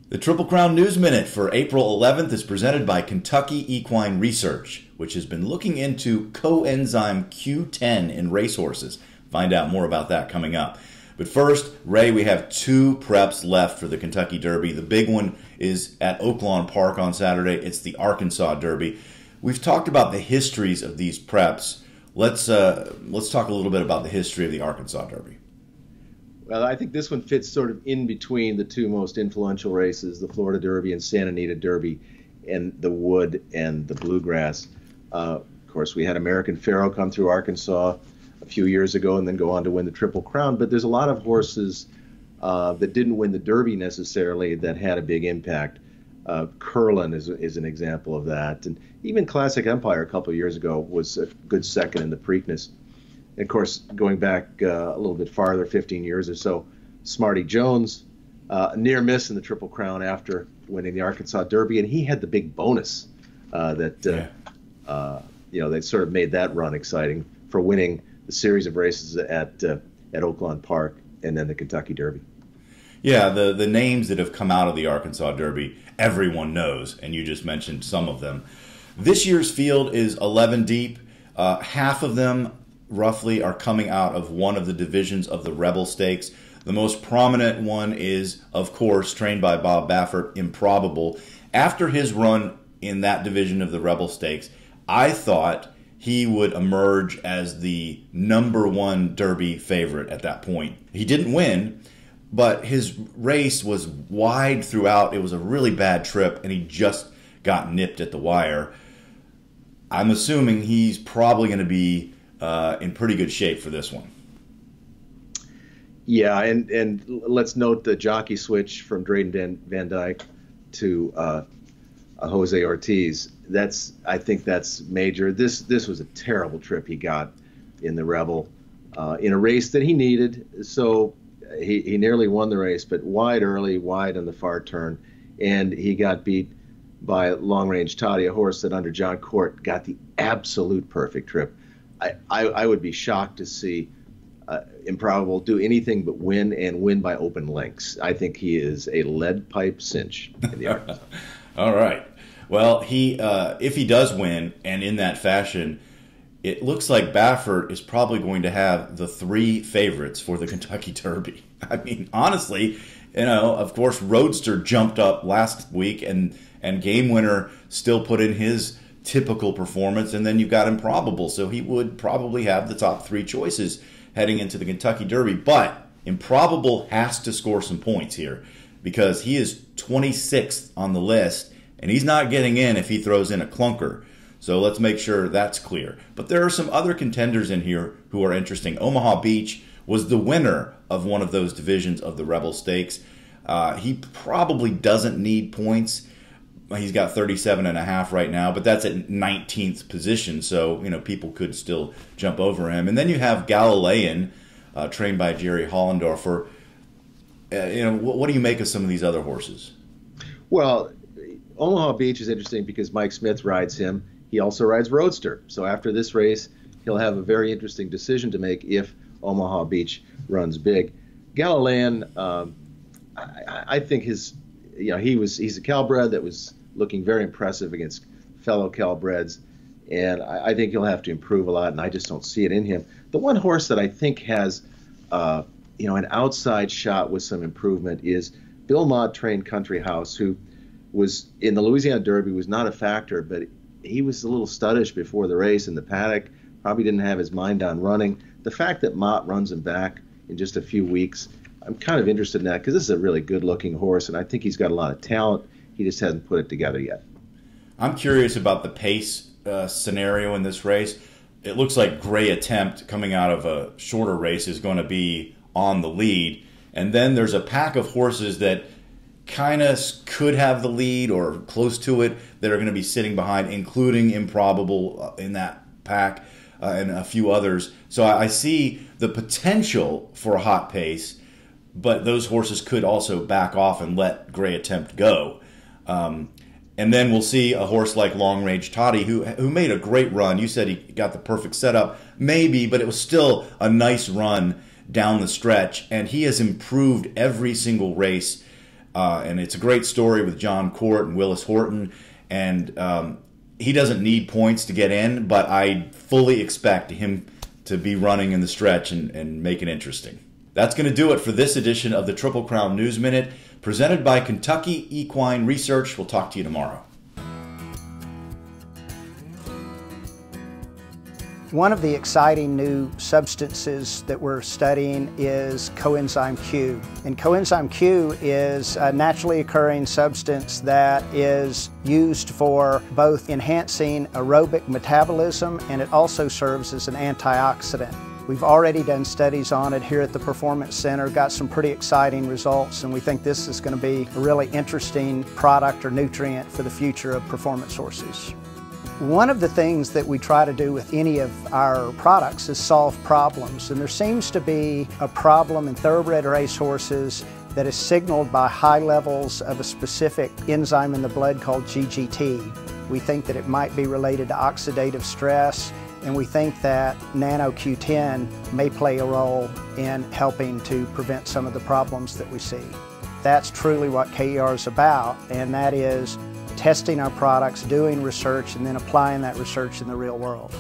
The Triple Crown News Minute for April 11th is presented by Kentucky Equine Research, which has been looking into coenzyme Q10 in racehorses. Find out more about that coming up. But first, Ray, we have 2 preps left for the Kentucky Derby. The big one is at Oaklawn Park on Saturday. It's the Arkansas Derby. We've talked about the histories of these preps. Let's talk a little bit about the history of the Arkansas Derby. Well, I think this one fits sort of in between the 2 most influential races, the Florida Derby and Santa Anita Derby, and the Wood and the Bluegrass. Of course, we had American Pharoah come through Arkansas a few years ago and then go on to win the Triple Crown. But there's a lot of horses that didn't win the Derby necessarily that had a big impact. Curlin is an example of that. And even Classic Empire a couple of years ago was a good second in the Preakness. And of course, going back a little bit farther, 15 years or so, Smarty Jones, near miss in the Triple Crown after winning the Arkansas Derby. And he had the big bonus that sort of made that run exciting for winning the series of races at Oaklawn Park and then the Kentucky Derby. Yeah, the names that have come out of the Arkansas Derby, everyone knows, and you just mentioned some of them. This year's field is 11 deep. Half of them, roughly, are coming out of one of the divisions of the Rebel Stakes. The most prominent one is, of course, trained by Bob Baffert, Improbable. After his run in that division of the Rebel Stakes, I thought he would emerge as the #1 Derby favorite at that point. He didn't win, but his race was wide throughout. It was a really bad trip, and he just got nipped at the wire. I'm assuming he's probably going to be in pretty good shape for this one. Yeah, and let's note the jockey switch from Drayden Van Dyke to Jose Ortiz. I think that's major. This was a terrible trip he got in the Rebel in a race that he needed. So he nearly won the race, but wide early, wide on the far turn, and he got beat by Long Range Toddy, a horse that under John Court got the absolute perfect trip. I would be shocked to see Improbable do anything but win and win by open lengths. I think he is a lead pipe cinch in the Arkansas. All right. Well, if he does win, and in that fashion, it looks like Baffert is probably going to have the 3 favorites for the Kentucky Derby. I mean, honestly, of course, Roadster jumped up last week, and Game Winner still put in his typical performance, and then you've got Improbable, so he would probably have the top 3 choices heading into the Kentucky Derby. But Improbable has to score some points here because he is 26th on the list, and he's not getting in if he throws in a clunker. So let's make sure that's clear. But there are some other contenders in here who are interesting. Omaha Beach was the winner of one of those divisions of the Rebel Stakes. He probably doesn't need points. He's got 37.5 right now, but that's at 19th position, so people could still jump over him. And then you have Galilean, trained by Jerry Hollendorfer. What do you make of some of these other horses? Well, Omaha Beach is interesting because Mike Smith rides him. He also rides Roadster. So after this race, he'll have a very interesting decision to make if Omaha Beach runs big. Galilean, I think he's a Calbred that was looking very impressive against fellow Calbreds, and I think he'll have to improve a lot, and I just don't see it in him. The one horse that I think has an outside shot with some improvement is Bill Mott-trained Country House, who was in the Louisiana Derby, was not a factor, but he was a little studdish before the race in the paddock, probably didn't have his mind on running. The fact that Mott runs him back in just a few weeks, I'm kind of interested in that because this is a really good-looking horse, and I think he's got a lot of talent. He just hasn't put it together yet. I'm curious about the pace scenario in this race. It looks like Gray Attempt coming out of a shorter race is going to be on the lead, and then there's a pack of horses that kind of could have the lead or close to it that are going to be sitting behind, including Improbable in that pack and a few others. So I see the potential for a hot pace, but those horses could also back off and let Gray Attempt go. And then we'll see a horse like Long Range Toddy, who made a great run. You said he got the perfect setup, maybe, but it was still a nice run down the stretch, and he has improved every single race. And it's a great story with John Court and Willis Horton, and he doesn't need points to get in, but I fully expect him to be running in the stretch and make it interesting. That's going to do it for this edition of the Triple Crown News Minute, presented by Kentucky Equine Research. We'll talk to you tomorrow. One of the exciting new substances that we're studying is coenzyme Q. And coenzyme Q is a naturally occurring substance that is used for both enhancing aerobic metabolism, and it also serves as an antioxidant. We've already done studies on it here at the Performance Center, got some pretty exciting results, and we think this is going to be a really interesting product or nutrient for the future of performance horses. One of the things that we try to do with any of our products is solve problems, and there seems to be a problem in thoroughbred racehorses that is signaled by high levels of a specific enzyme in the blood called GGT. We think that it might be related to oxidative stress, and we think that Nano Q10 may play a role in helping to prevent some of the problems that we see. That's truly what KER is about, and that is testing our products, doing research, and then applying that research in the real world.